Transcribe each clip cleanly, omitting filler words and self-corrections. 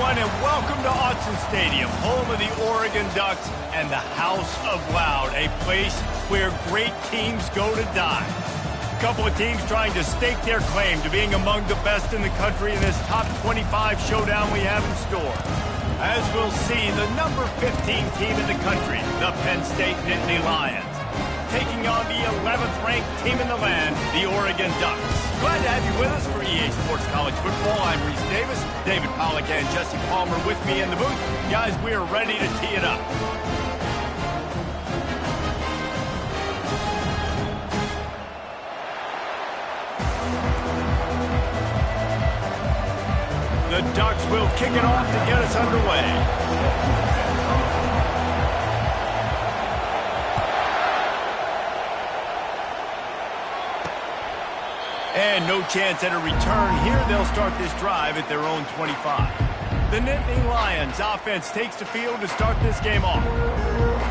everyone, and welcome to Autzen Stadium, home of the Oregon Ducks and the House of Loud, a place where great teams go to die. A couple of teams trying to stake their claim to being among the best in the country in this top 25 showdown we have in store. As we'll see, the number 15 team in the country, the Penn State Nittany Lions, taking on the 11th ranked team in the land, the Oregon Ducks. Glad to have you with us for EA Sports College Football. I'm Reese Davis, David Pollack and Jesse Palmer with me in the booth. Guys, we are ready to tee it up. The Ducks will kick it off to get us underway. And no chance at a return here. They'll start this drive at their own 25. The Nittany Lions offense takes the field to start this game off.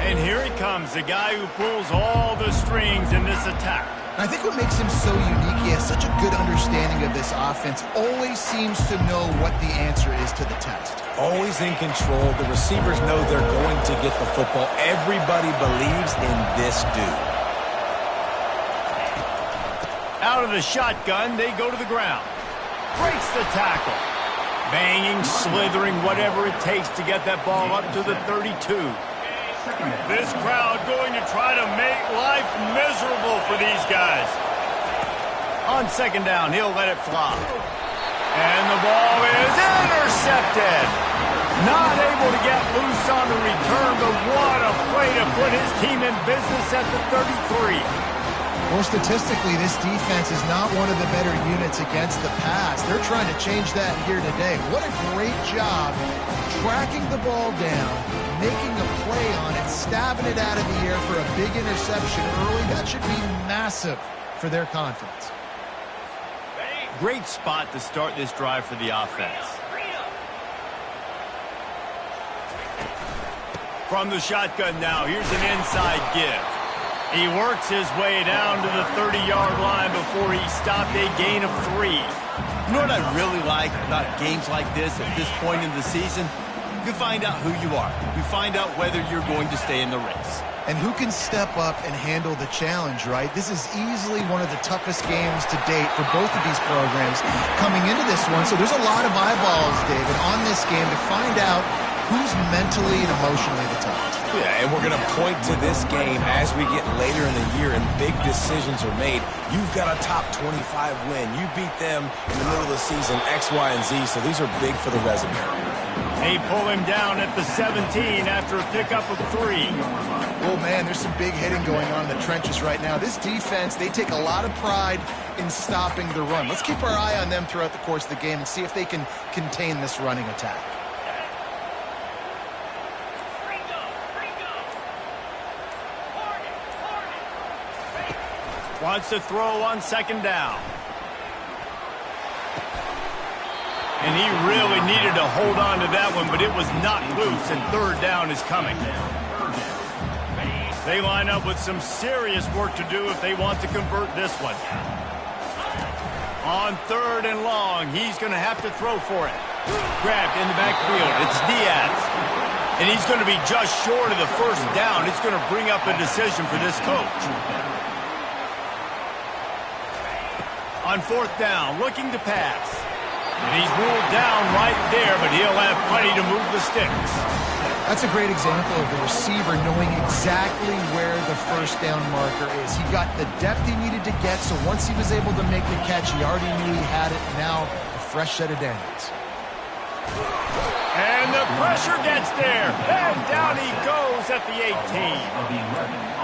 And here he comes, the guy who pulls all the strings in this attack. I think what makes him so unique, he has such a good understanding of this offense, always seems to know what the answer is to the test. Always in control. The receivers know they're going to get the football. Everybody believes in this dude. Out of the shotgun, they go to the ground. Breaks the tackle. Banging, slithering, whatever it takes to get that ball up to the 32. This crowd going to try to make life miserable for these guys. On second down, he'll let it fly. And the ball is intercepted. Not able to get loose on the return, but what a play to put his team in business at the 33. Well, statistically, this defense is not one of the better units against the pass. They're trying to change that here today. What a great job tracking the ball down, making a play on it, stabbing it out of the air for a big interception early. That should be massive for their confidence. Great spot to start this drive for the offense. From the shotgun now, here's an inside give. He works his way down to the 30-yard line before he stopped a gain of 3. You know what I really like about games like this at this point in the season? You find out who you are. You find out whether you're going to stay in the race. And who can step up and handle the challenge, right? This is easily one of the toughest games to date for both of these programs coming into this one. So there's a lot of eyeballs, David, on this game to find out who's mentally and emotionally the toughest. Yeah, and we're going to point to this game as we get later in the year and big decisions are made. You've got a top 25 win. You beat them in the middle of the season, X, Y, and Z, so these are big for the resume. They pull him down at the 17 after a pickup of 3. Oh, man, there's some big hitting going on in the trenches right now. This defense, they take a lot of pride in stopping the run. Let's keep our eye on them throughout the course of the game and see if they can contain this running attack. Wants to throw on second down. And he really needed to hold on to that one, but it was not loose, and third down is coming. They line up with some serious work to do if they want to convert this one. On third and long, he's going to have to throw for it. Grabbed in the backfield. It's Diaz. And he's going to be just short of the first down. It's going to bring up a decision for this coach. On fourth down, looking to pass. And he's ruled down right there, but he'll have plenty to move the sticks. That's a great example of the receiver knowing exactly where the first down marker is. He got the depth he needed to get, so once he was able to make the catch, he already knew he had it. Now, a fresh set of downs. And the pressure gets there. And down he goes at the 18.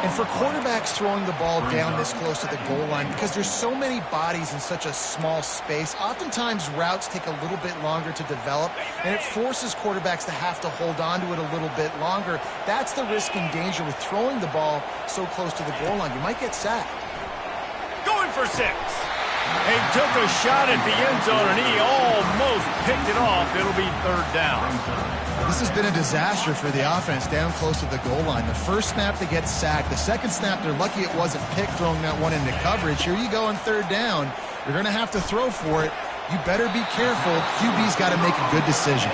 And for quarterbacks throwing the ball down this close to the goal line, because there's so many bodies in such a small space, oftentimes routes take a little bit longer to develop, and it forces quarterbacks to have to hold on to it a little bit longer. That's the risk and danger with throwing the ball so close to the goal line. You might get sacked. Going for 6. He took a shot at the end zone, and he almost picked it off. It'll be third down. This has been a disaster for the offense down close to the goal line. The first snap, they get sacked. The second snap, they're lucky it wasn't picked, throwing that one into coverage. Here you go on third down. You're going to have to throw for it. You better be careful. QB's got to make a good decision.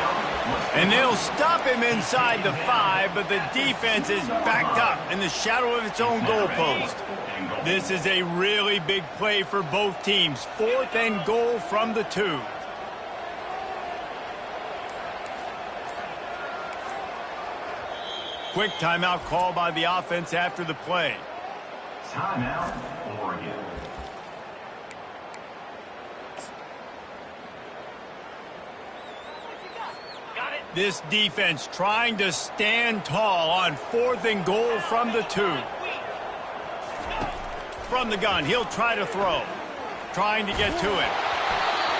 And they'll stop him inside the 5, but the defense is backed up in the shadow of its own goalpost. This is a really big play for both teams. 4th and goal from the 2. Quick timeout call by the offense after the play. Timeout, Oregon. This defense trying to stand tall on 4th and goal from the 2. From the gun, he'll try to throw. Trying to get to it.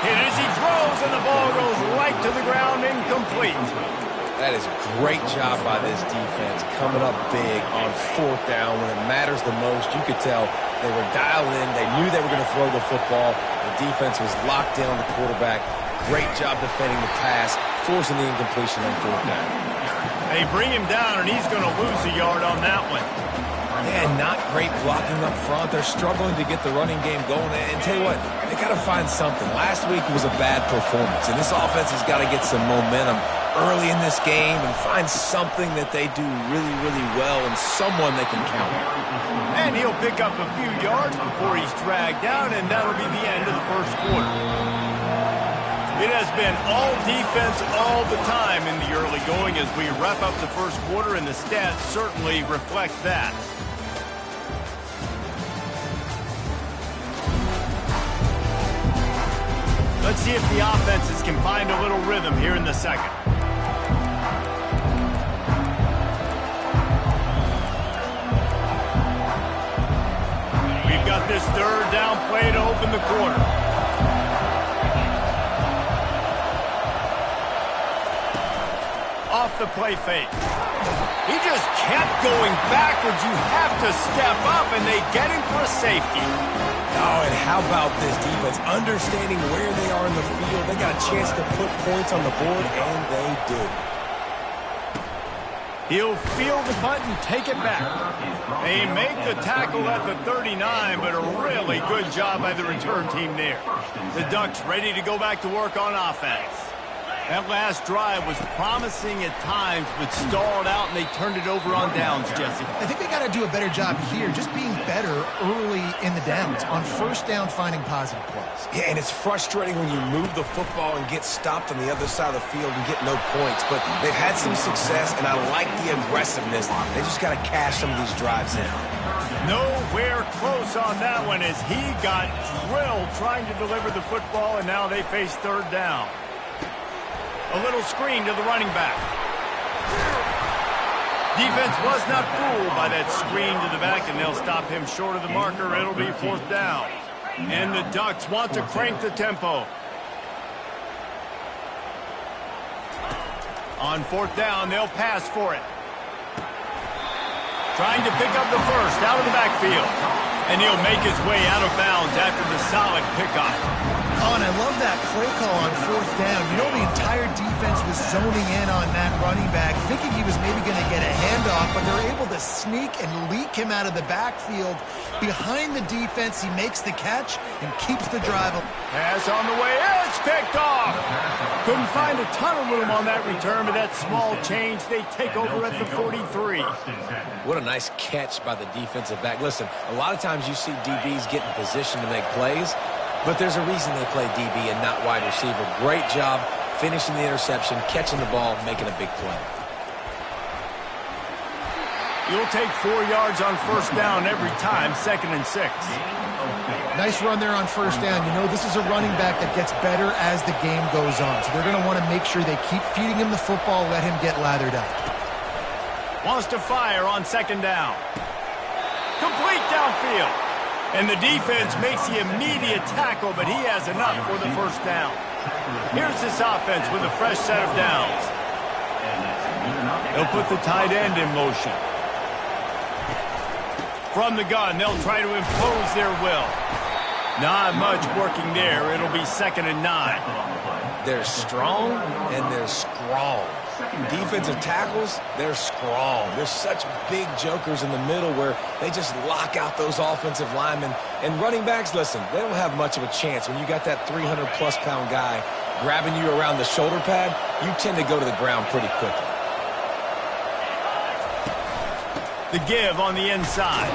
Hit as he throws, and the ball goes right to the ground, incomplete. That is a great job by this defense, coming up big on 4th down when it matters the most. You could tell they were dialed in. They knew they were going to throw the football. The defense was locked in on the quarterback. Great job defending the pass, forcing the incompletion on 4th down. They bring him down, and he's going to lose a yard on that one. Yeah, not great blocking up front. They're struggling to get the running game going. And tell you what, they got to find something. Last week was a bad performance, and this offense has got to get some momentum early in this game and find something that they do really, really well and someone they can count on. And he'll pick up a few yards before he's dragged down, and that'll be the end of the first quarter. It has been all defense all the time in the early going as we wrap up the first quarter, and the stats certainly reflect that. Let's see if the offenses can find a little rhythm here in the second. We've got this 3rd down play to open the quarter. Off the play fake. He just kept going backwards. You have to step up, and they get him for a safety. Oh, and how about this defense? Understanding where they are in the field. They got a chance to put points on the board, and they do. He'll field the punt and take it back. They make the tackle at the 39, but a really good job by the return team there. The Ducks ready to go back to work on offense. That last drive was promising at times, but stalled out, and they turned it over on downs, Jesse. I think they got to do a better job here, just being better early in the downs, on 1st down, finding positive plays. Yeah, and it's frustrating when you move the football and get stopped on the other side of the field and get no points, but they've had some success, and I like the aggressiveness. They just got to cash some of these drives in. Nowhere close on that one as he got drilled trying to deliver the football, and now they face 3rd down. A little screen to the running back. Defense was not fooled by that screen to the back, and they'll stop him short of the marker. It'll be 4th down. And the Ducks want to crank the tempo. On 4th down, they'll pass for it. Trying to pick up the first out of the backfield. And he'll make his way out of bounds after the solid pickup. Oh, and I love that play call on 4th down. You know, the entire defense was zoning in on that running back, thinking he was maybe going to get a handoff, but they're able to sneak and leak him out of the backfield. Behind the defense, he makes the catch and keeps the drive. Pass on the way. It's picked off. Couldn't find a ton of room on that return, but that small change, they take over at the 43. What a nice catch by the defensive back. Listen, a lot of times you see DBs get in position to make plays, but there's a reason they play DB and not wide receiver. Great job finishing the interception, catching the ball, making a big play. You'll take 4 yards on 1st down every time, 2nd and 6. Nice run there on 1st down. You know, this is a running back that gets better as the game goes on. So they're going to want to make sure they keep feeding him the football, let him get lathered up. Wants to fire on 2nd down. Complete downfield. And the defense makes the immediate tackle, but he has enough for the 1st down. Here's this offense with a fresh set of downs. They'll put the tight end in motion. From the gun, they'll try to impose their will. Not much working there. It'll be 2nd and 9. They're strong and they're scrawl. Defensive tackles, they're scrawl. They're such big jokers in the middle where they just lock out those offensive linemen. And running backs, listen, they don't have much of a chance when you got that 300-plus-pound guy grabbing you around the shoulder pad, you tend to go to the ground pretty quickly. The give on the inside.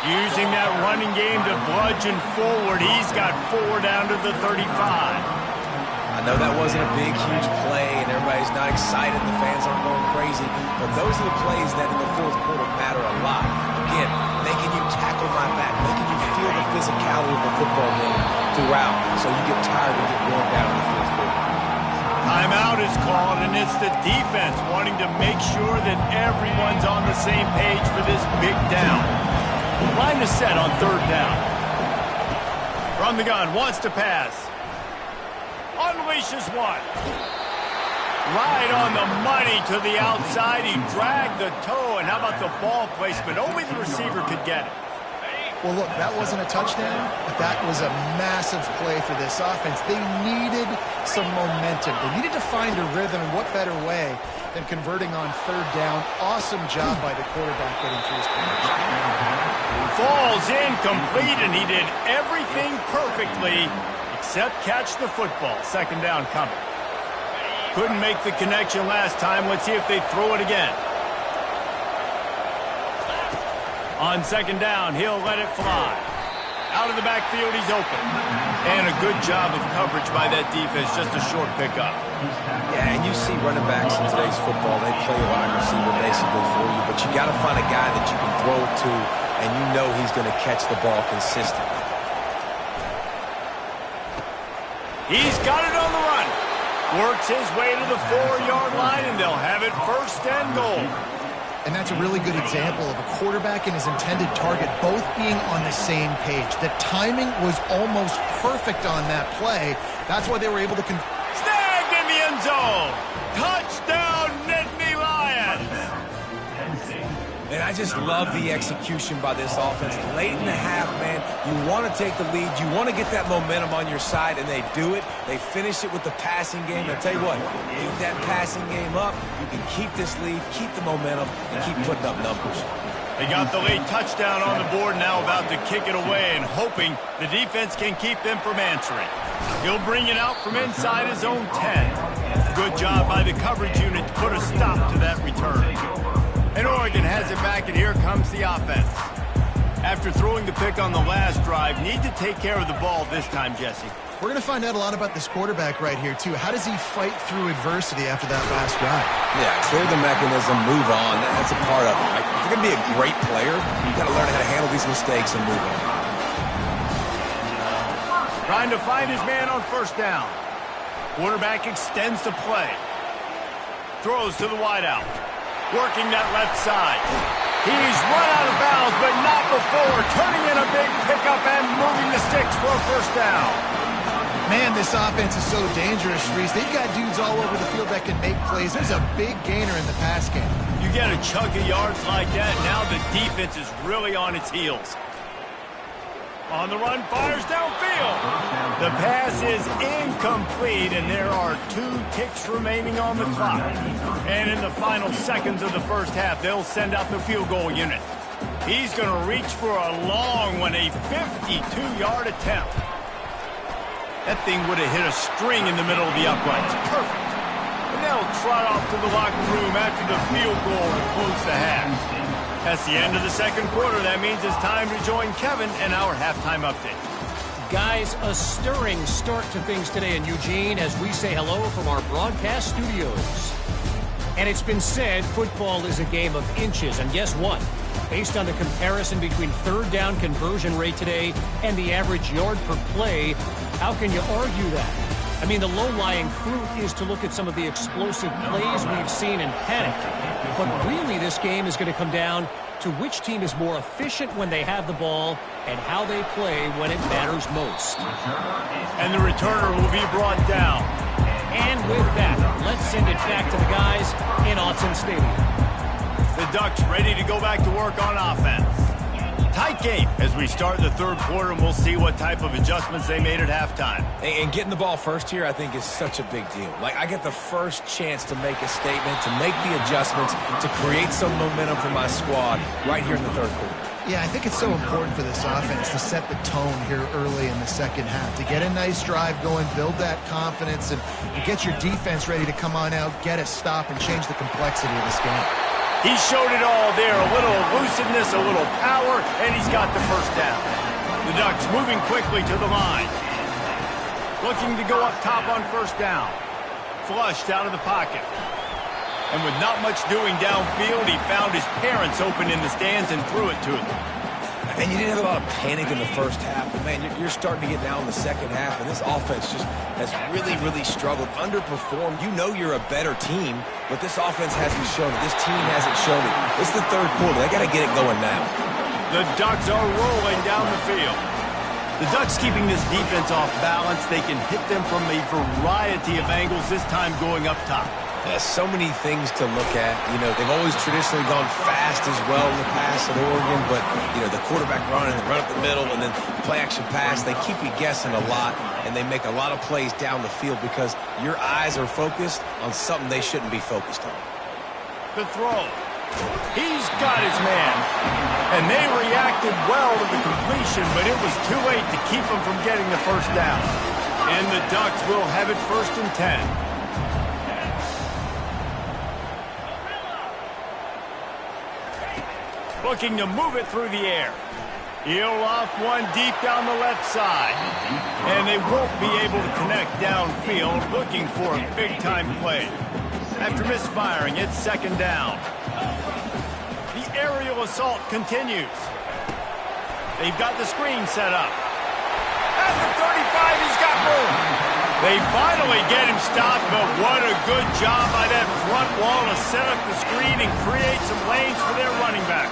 Using that running game to bludgeon forward. He's got 4 down to the 35. I know that wasn't a big, huge play, and everybody's not excited. The fans aren't going crazy. But those are the plays that in the fourth quarter matter a lot. Again, making you tackle my back, making you feel the physicality of the football game throughout, so you get tired and get worn down in the fourth quarter. Timeout is called, and it's the defense wanting to make sure that everyone's on the same page for this big down. Line is set on 3rd down. From the gun, wants to pass. Unleashes one. Right on the money to the outside. He dragged the toe, and how about the ball placement? Only the receiver could get it. Well, look, that wasn't a touchdown, but that was a massive play for this offense. They needed some momentum. They needed to find a rhythm, and what better way than converting on 3rd down. Awesome job by the quarterback getting through his play. Falls incomplete, and he did everything perfectly except catch the football. 2nd down coming. Couldn't make the connection last time. Let's see if they throw it again. On 2nd down, he'll let it fly. Out of the backfield, he's open. And a good job of coverage by that defense, just a short pickup. Yeah, and you see running backs in today's football, they play wide receiver basically for you, but you got to find a guy that you can throw it to, and you know he's going to catch the ball consistently. He's got it on the run. Works his way to the 4-yard line, and they'll have it 1st and goal. And that's a really good example of a quarterback and his intended target both being on the same page. The timing was almost perfect on that play. That's why they were able to... Snagged in the end zone. Touchdown, Nittany Lions. And I just love the execution by this offense. Late in the half, man, you want to take the lead. You want to get that momentum on your side, and they do it. They finish it with the passing game. I'll tell you what, keep that passing game up. You can keep this lead, keep the momentum, and keep putting up numbers. They got the late touchdown on the board, now about to kick it away and hoping the defense can keep them from answering. He'll bring it out from inside his own 10. Good job by the coverage unit to put a stop to that return. And Oregon has it back, and here comes the offense. After throwing the pick on the last drive, need to take care of the ball this time, Jesse. We're going to find out a lot about this quarterback right here, too. How does he fight through adversity after that last drive? Yeah, clear the mechanism, move on. That's a part of it. Right? If you're going to be a great player, you've got to learn how to handle these mistakes and move on. Trying to find his man on 1st down. Quarterback extends the play. Throws to the wideout. Working that left side. He's run out of bounds, but not before. Turning in a big pickup and moving the sticks for a 1st down. Man, this offense is so dangerous, Reese. They've got dudes all over the field that can make plays. There's a big gainer in the pass game. You get a chunk of yards like that, now the defense is really on its heels. On the run, fires downfield. The pass is incomplete, and there are 2 ticks remaining on the clock. And in the final seconds of the 1st half, they'll send out the field goal unit. He's going to reach for a long one, a 52-yard attempt. That thing would have hit a string in the middle of the uprights. Perfect. And they'll trot off to the locker room after the field goal to close the half. That's the end of the 2nd quarter. That means it's time to join Kevin in our halftime update. Guys, a stirring start to things today in Eugene as we say hello from our broadcast studios. And it's been said football is a game of inches. And guess what? Based on the comparison between 3rd down conversion rate today and the average yard per play, how can you argue that? I mean, the low-lying fruit is to look at some of the explosive plays we've seen in Hnic. But really, this game is going to come down to which team is more efficient when they have the ball and how they play when it matters most. And the returner will be brought down. And with that, let's send it back to the guys in Autzen Stadium. The Ducks ready to go back to work on offense. Tight game as we start the 3rd quarter, and we'll see what type of adjustments they made at halftime. And getting the ball first here, I think, is such a big deal. Like, I get the first chance to make a statement, to make the adjustments, to create some momentum for my squad right here in the 3rd quarter. Yeah, I think it's so important for this offense to set the tone here early in the second half, to get a nice drive going, build that confidence, and get your defense ready to come on out, get a stop, and change the complexity of this game. He showed it all there, a little elusiveness, a little power, and he's got the first down. The Ducks moving quickly to the line. Looking to go up top on first down. Flushed out of the pocket. And with not much doing downfield, he found his parents open in the stands and threw it to them. And you didn't have a lot of panic in the first half, but man, you're starting to get down in the second half, and this offense just has really, really struggled, underperformed. You know you're a better team, but this offense hasn't shown it. This team hasn't shown it. It's the third quarter. They got to get it going now. The Ducks are rolling down the field. The Ducks keeping this defense off balance. They can hit them from a variety of angles, this time going up top. So many things to look at. You know, they've always traditionally gone fast as well in the past at Oregon, but, you know, the quarterback run and the run up the middle and then play-action pass, they keep you guessing a lot, and they make a lot of plays down the field because your eyes are focused on something they shouldn't be focused on. The throw. He's got his man. And they reacted well to the completion, but it was too late to keep them from getting the first down. And the Ducks will have it 1st and 10. Looking to move it through the air. He'll off one deep down the left side. And they won't be able to connect downfield, looking for a big-time play. After misfiring, it's 2nd down. The aerial assault continues. They've got the screen set up. At the 35, he's got room. They finally get him stopped, but what a good job by that front wall to set up the screen and create some lanes for their running back.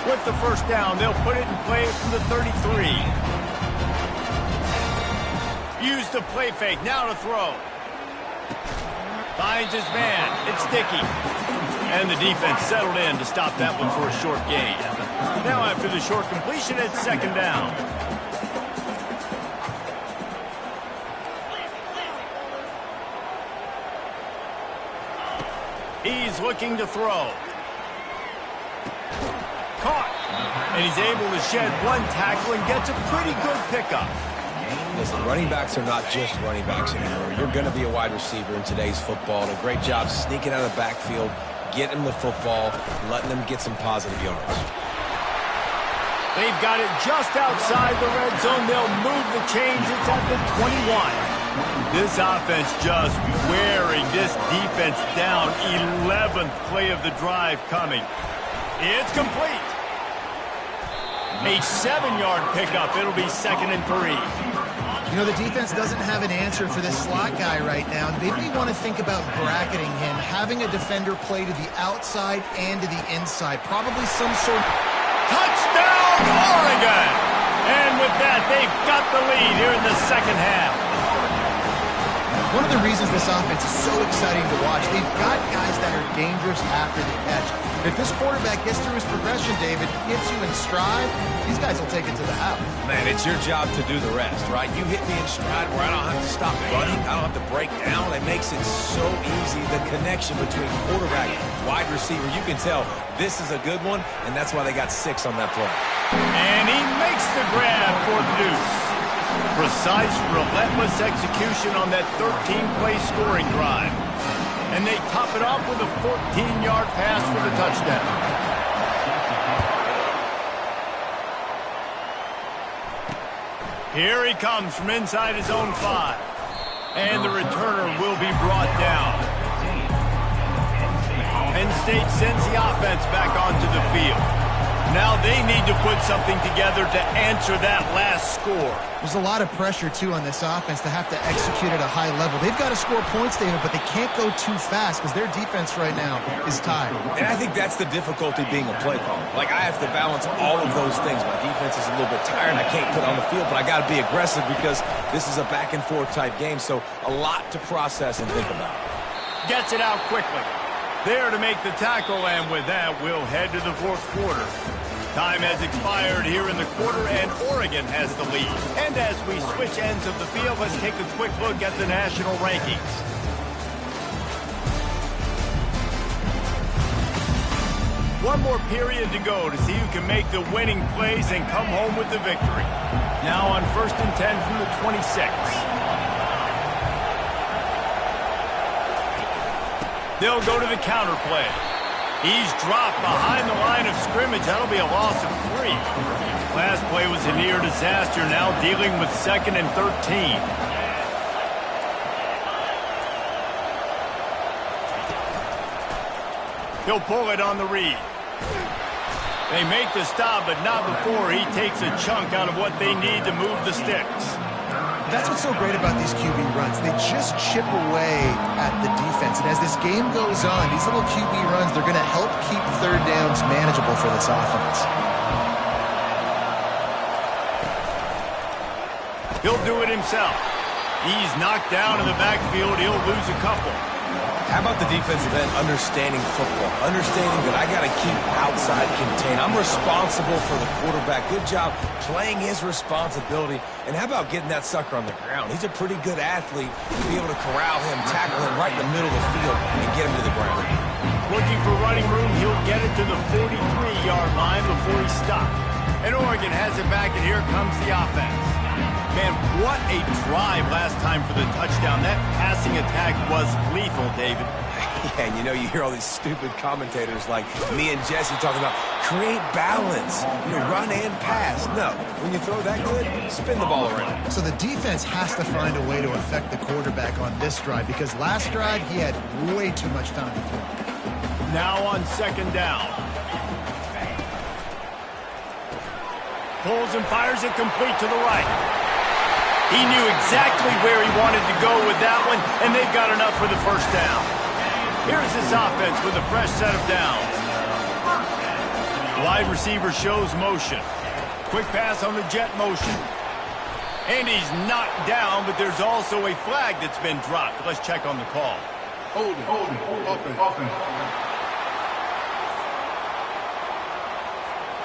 With the first down, they'll put it in play from the 33. Use the play fake, now to throw. Finds his man, it's Sticky. And the defense settled in to stop that one for a short gain. Now after the short completion, it's 2nd down. He's looking to throw. Caught. And he's able to shed one tackle and gets a pretty good pickup. Listen, running backs are not just running backs anymore. You're going to be a wide receiver in today's football. And a great job sneaking out of the backfield, getting the football, letting them get some positive yards. They've got it just outside the red zone. They'll move the chains. It's at the 21. This offense just wearing this defense down. 11th play of the drive coming. It's complete. A 7-yard pickup. It'll be 2nd and 3. You know, the defense doesn't have an answer for this slot guy right now. They may want to think about bracketing him, having a defender play to the outside and to the inside. Probably some sort of... Touchdown, Oregon! And with that, they've got the lead here in the second half. One of the reasons this offense is so exciting to watch, they've got guys that are dangerous after the catch. If this quarterback gets through his progression, David, gets you in stride, these guys will take it to the house. Man, it's your job to do the rest, right? You hit me in stride where I don't have to stop running. I don't have to break down. It makes it so easy. The connection between quarterback and wide receiver, you can tell this is a good one, and that's why they got 6 on that play. And he makes the grab for the deuce. Precise, relentless execution on that 13-play scoring drive. And they top it off with a 14-yard pass for the touchdown. Here he comes from inside his own 5. And the returner will be brought down. Penn State sends the offense back onto the field. Now they need to put something together to answer that last score. There's a lot of pressure, too, on this offense to have to execute at a high level. They've got to score points, David, but they can't go too fast because their defense right now is tired. And I think that's the difficulty being a play caller. Like, I have to balance all of those things. My defense is a little bit tired. I can't put on the field, but I got to be aggressive because this is a back-and-forth type game, so a lot to process and think about. Gets it out quickly. There to make the tackle, and with that, we'll head to the 4th quarter. Time has expired here in the quarter, and Oregon has the lead. And as we switch ends of the field, let's take a quick look at the national rankings. One more period to go to see who can make the winning plays and come home with the victory. Now on 1st and 10 from the 26. They'll go to the counter play. He's dropped behind the line of scrimmage. That'll be a loss of 3. Last play was a near disaster, now dealing with 2nd and 13. He'll pull it on the read. They make the stop, but not before he takes a chunk out of what they need to move the sticks. That's what's so great about these QB runs. They just chip away at the defense. And as this game goes on, these little QB runs, they're going to help keep third downs manageable for this offense. He'll do it himself. He's knocked down in the backfield. He'll lose a couple. How about the defensive end understanding football? Understanding that I got to keep outside contained. I'm responsible for the quarterback. Good job playing his responsibility. And how about getting that sucker on the ground? He's a pretty good athlete to be able to corral him, tackle him right in the middle of the field, and get him to the ground. Looking for running room, he'll get it to the 43-yard line before he stopped. And Oregon has it back, and here comes the offense. Man, what a drive last time for the touchdown. That passing attack was lethal, David. Yeah, and you know, you hear all these stupid commentators like me and Jesse talking about create balance, run and pass. No, when you throw that good, spin the ball around. So the defense has to find a way to affect the quarterback on this drive because last drive he had way too much time to throw. Now on 2nd down. Pulls and fires it complete to the right. He knew exactly where he wanted to go with that one, and they've got enough for the 1st down. Here's this offense with a fresh set of downs. Wide receiver shows motion. Quick pass on the jet motion. And he's knocked down, but there's also a flag that's been dropped. Let's check on the call. Holding, offense.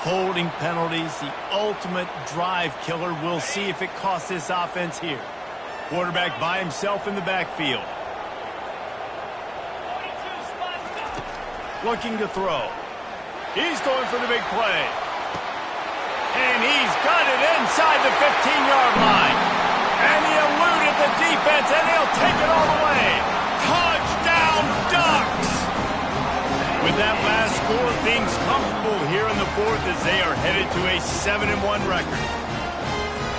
Holding penalties, the ultimate drive killer. We'll see if it costs this offense here. Quarterback by himself in the backfield. Looking to throw. He's going for the big play. And he's got it inside the 15-yard line. And he eluded the defense, and he'll take it all the way. Touchdown, Ducks! With that last score, things comfortable here in the 4th as they are headed to a 7-1 record.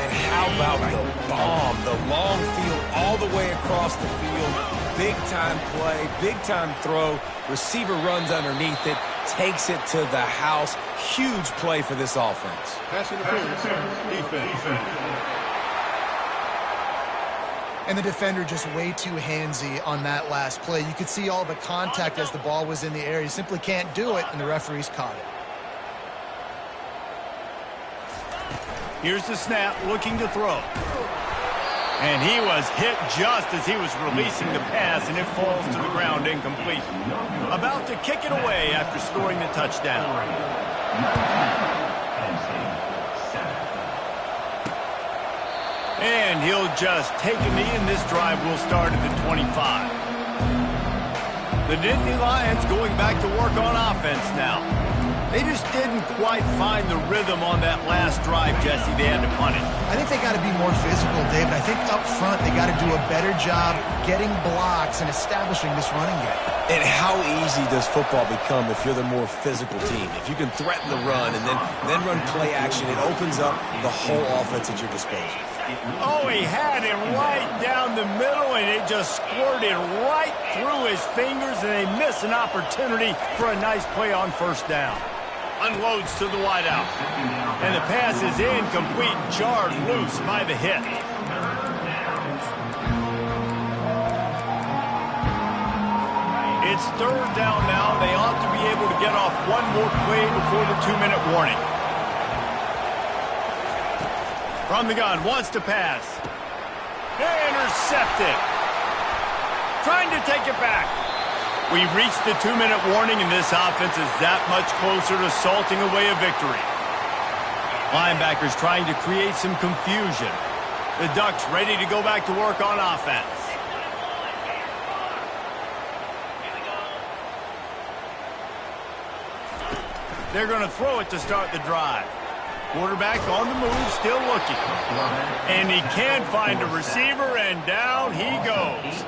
And how about the bomb, the long field all the way across the field. Big-time play, big-time throw. Receiver runs underneath it, takes it to the house. Huge play for this offense. Pass interference, defense. And the defender just way too handsy on that last play. You could see all the contact as the ball was in the air. You simply can't do it, and the referees caught it. Here's the snap, looking to throw. And he was hit just as he was releasing the pass, and it falls to the ground incomplete. About to kick it away after scoring the touchdown. And he'll just take a knee, and this drive will start at the 25. The Nittany Lions going back to work on offense now. They just didn't quite find the rhythm on that last drive, Jesse. They had to punt it. I think they got to be more physical, David. I think up front they got to do a better job getting blocks and establishing this running game. And how easy does football become if you're the more physical team? If you can threaten the run and then run play action, it opens up the whole offense at your disposal. Oh, he had it right down the middle, and it just squirted right through his fingers, and they miss an opportunity for a nice play on 1st down. Unloads to the wideout. And the pass is incomplete, jarred loose by the hit. It's 3rd down now. They ought to be able to get off one more play before the 2-minute warning. From the gun, wants to pass. Intercepted. Trying to take it back. We've reached the 2-minute warning, and this offense is that much closer to salting away a victory. Linebackers trying to create some confusion. The Ducks ready to go back to work on offense. They're going to throw it to start the drive. Quarterback on the move, still looking. And he can't find a receiver, and down he goes.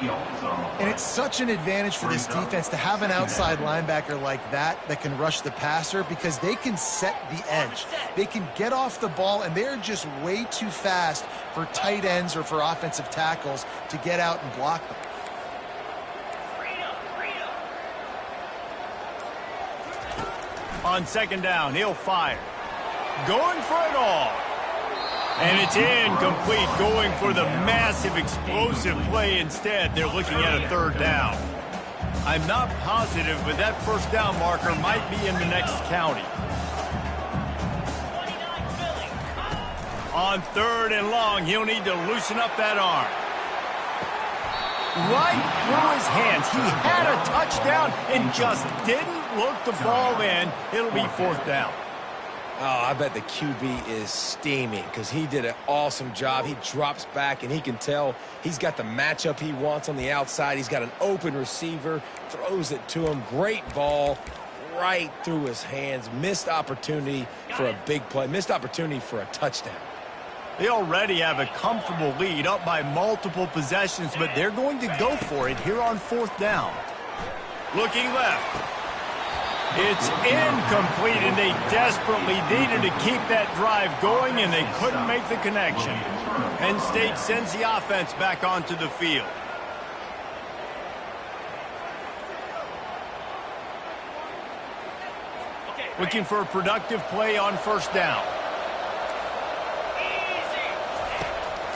And it's such an advantage for this defense to have an outside linebacker like that can rush the passer, because they can set the edge. They can get off the ball, and they're just way too fast for tight ends or for offensive tackles to get out and block them. On second down, he'll fire. Going for it all. And it's incomplete, going for the massive explosive play instead. They're looking at a third down. I'm not positive, but that first down marker might be in the next county. On third and long, he'll need to loosen up that arm. Right through his hands. He had a touchdown and just didn't look the ball in. It'll be fourth down. Oh, I bet the QB is steaming because he did an awesome job. He drops back, and he can tell he's got the matchup he wants on the outside. He's got an open receiver, throws it to him. Great ball right through his hands. Missed opportunity for a big play. Missed opportunity for a touchdown. They already have a comfortable lead, up by multiple possessions, but they're going to go for it here on fourth down. Looking left. It's incomplete, and they desperately needed to keep that drive going, and they couldn't make the connection. Penn State sends the offense back onto the field. Looking for a productive play on first down.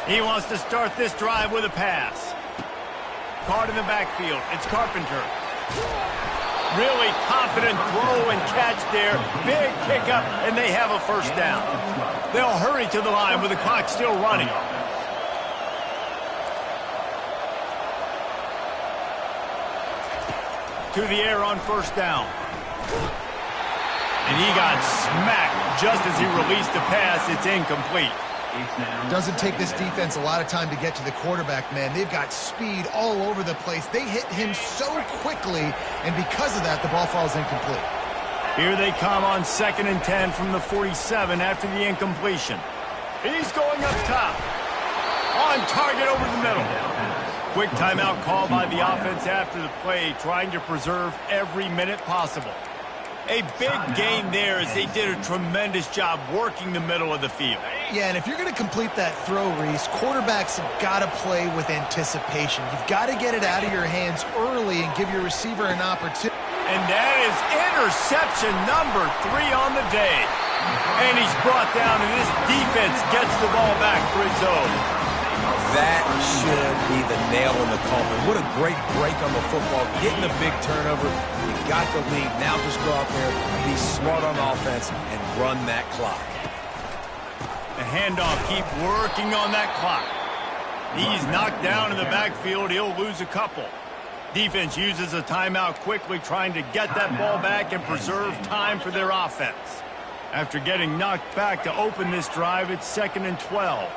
He wants to start this drive with a pass. Caught in the backfield. It's Carpenter. Really confident throw and catch there. Big pickup, and they have a first down. They'll hurry to the line with the clock still running. To the air on first down. And he got smacked just as he released the pass. It's incomplete. Doesn't take this defense a lot of time to get to the quarterback, man. They've got speed all over the place. They hit him so quickly, and because of that, the ball falls incomplete. Here they come on 2nd and 10 from the 47 after the incompletion. He's going up top. On target over the middle. Quick timeout called by the offense after the play, trying to preserve every minute possible. A big gain there as they did a tremendous job working the middle of the field. Yeah, and if you're going to complete that throw, Reese, quarterbacks have got to play with anticipation. You've got to get it out of your hands early and give your receiver an opportunity. And that is interception number 3 on the day. And he's brought down, and this defense gets the ball back for its own. That should be the nail in the coffin. What a great break on the football. Getting a big turnover. You got the lead. Now just go out there and be smart on offense and run that clock. The handoff, keep working on that clock. He's knocked down in the backfield. He'll lose a couple. Defense uses a timeout quickly, trying to get that ball back and preserve time for their offense. After getting knocked back to open this drive, it's 2nd and 12.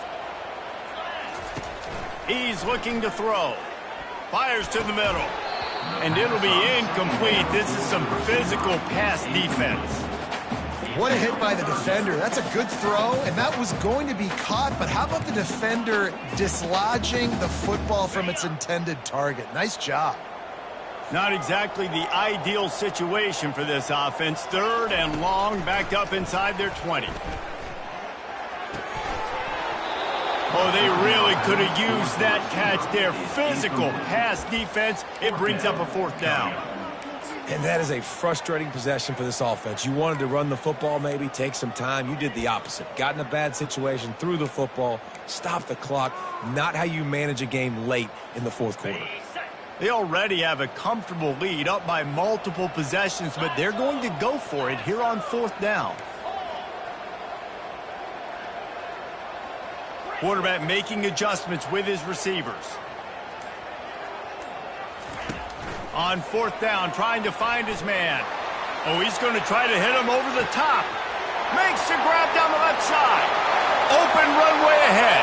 He's looking to throw. Fires to the middle. And it'll be incomplete. This is some physical pass defense. What a hit by the defender. That's a good throw, and that was going to be caught, but how about the defender dislodging the football from its intended target? Nice job. Not exactly the ideal situation for this offense. 3rd and long, backed up inside their 20. Oh, they really could have used that catch there. Physical pass defense. It brings up a 4th down. And that is a frustrating possession for this offense. You wanted to run the football, maybe take some time. You did the opposite. Got in a bad situation, threw the football, stopped the clock. Not how you manage a game late in the 4th quarter. They already have a comfortable lead, up by multiple possessions, but they're going to go for it here on 4th down. Quarterback making adjustments with his receivers. On 4th down, trying to find his man. Oh, he's going to try to hit him over the top. Makes the grab down the left side. Open runway ahead.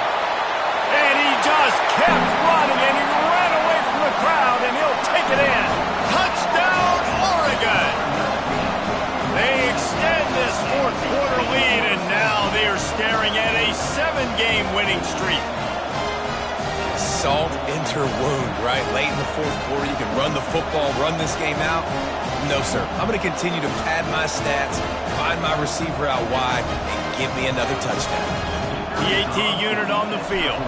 And he just kept running, and he ran away from the crowd, and he'll take it in. Touchdown, Oregon! They extend winning streak. Salt into her wound, right? Late in the fourth quarter, you can run the football, run this game out. No, sir. I'm going to continue to pad my stats, find my receiver out wide, and give me another touchdown. The AT unit on the field.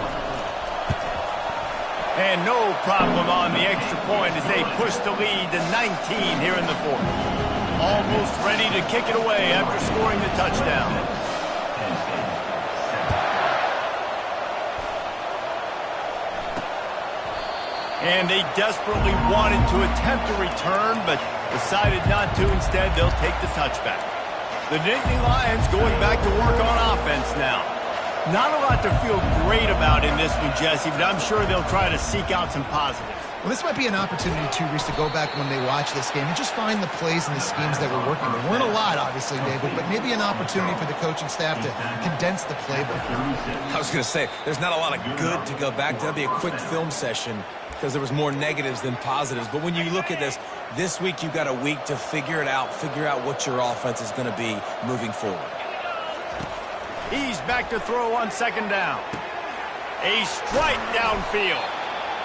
And no problem on the extra point as they push the lead to 19 here in the fourth. Almost ready to kick it away after scoring the touchdown. And they desperately wanted to attempt a return, but decided not to. Instead, they'll take the touchback. The Nittany Lions going back to work on offense now. Not a lot to feel great about in this one, Jesse, but I'm sure they'll try to seek out some positives. Well, this might be an opportunity, too, Reese, to go back when they watch this game and just find the plays and the schemes that were working. There weren't a lot, obviously, David, but maybe an opportunity for the coaching staff to condense the playbook. I was going to say, there's not a lot of good to go back to. That'd be a quick film session because there was more negatives than positives. But when you look at this week you've got a week to figure it out, figure out what your offense is going to be moving forward. He's back to throw on second down. A strike downfield.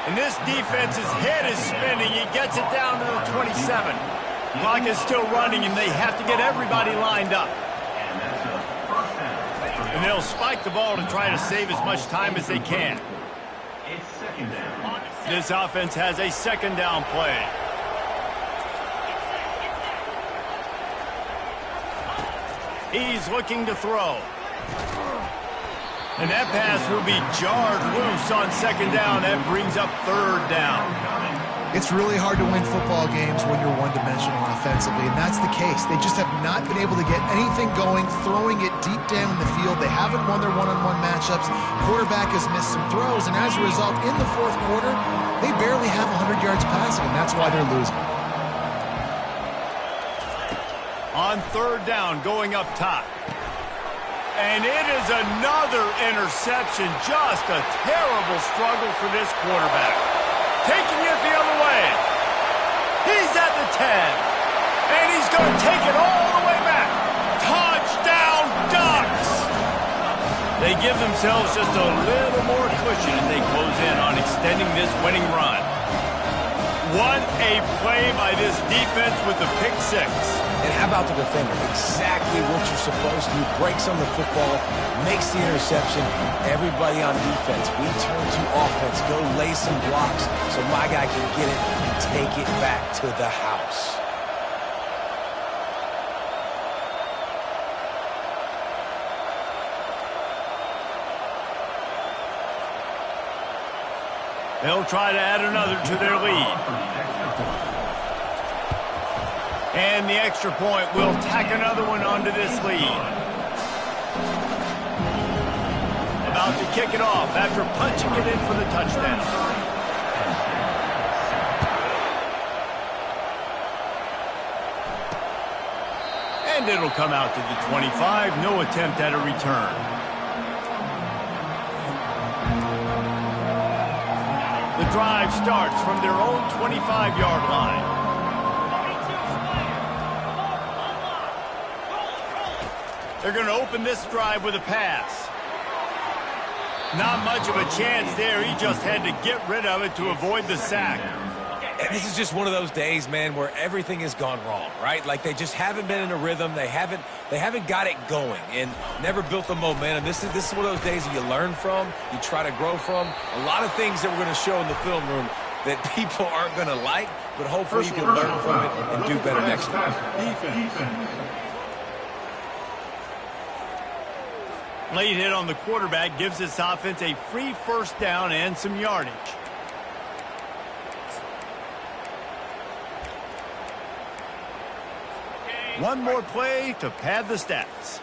And this defense's head is spinning. He gets it down to the 27. Clock is still running, and they have to get everybody lined up. And they'll spike the ball to try to save as much time as they can. This offense has a second down play. He's looking to throw. And that pass will be jarred loose on second down. That brings up third down. It's really hard to win football games when you're one-dimensional offensively, and that's the case. They just have not been able to get anything going, throwing it deep down in the field. They haven't won their one-on-one matchups. Quarterback has missed some throws, and as a result, in the fourth quarter, they barely have 100 yards passing, and that's why they're losing. On third down, going up top. And it is another interception. Just a terrible struggle for this quarterback. Taking it the other way. He's at the 10. And he's going to take it all the way back. Touchdown, Ducks! They give themselves just a little more cushion as they close in on extending this winning run. What a play by this defense with the pick six. And how about the defender? Exactly what you're supposed to do. Breaks on the football, makes the interception. Everybody on defense, we turn to offense. Go lay some blocks so my guy can get it and take it back to the house. They'll try to add another to their lead. And the extra point will tack another one onto this lead. About to kick it off after punching it in for the touchdown. And it'll come out to the 25. No attempt at a return. The drive starts from their own 25-yard line. They're going to open this drive with a pass. Not much of a chance there. He just had to get rid of it to avoid the sack. And this is just one of those days, man, where everything has gone wrong, right? Like they just haven't been in a rhythm. They haven't got it going and never built the momentum. This is one of those days that you learn from, you try to grow from. A lot of things that we're going to show in the film room that people aren't going to like, but hopefully you can learn from it and do better next time. Late hit on the quarterback gives this offense a free first down and some yardage. One more play to pad the stats.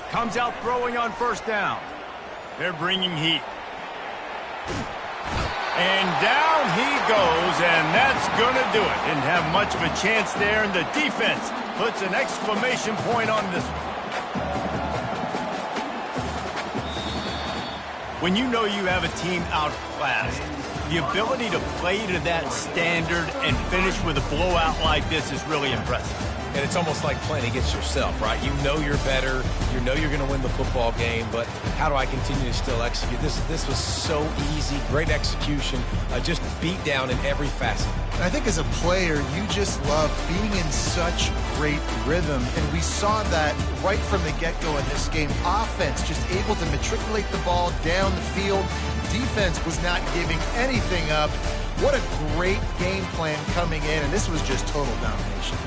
Comes out throwing on first down. They're bringing heat. And down he goes, and that's going to do it. Didn't have much of a chance there, and the defense puts an exclamation point on this one. When you know you have a team outclassed, the ability to play to that standard and finish with a blowout like this is really impressive. and it's almost like playing against yourself, right? You know you're better. You know you're going to win the football game, but how do I continue to still execute? This was so easy. Great execution. Just beat down in every facet. I think as a player, you just love being in such great rhythm, and we saw that right from the get-go in this game. Offense just able to matriculate the ball down the field. Defense was not giving anything up. What a great game plan coming in, and this was just total domination.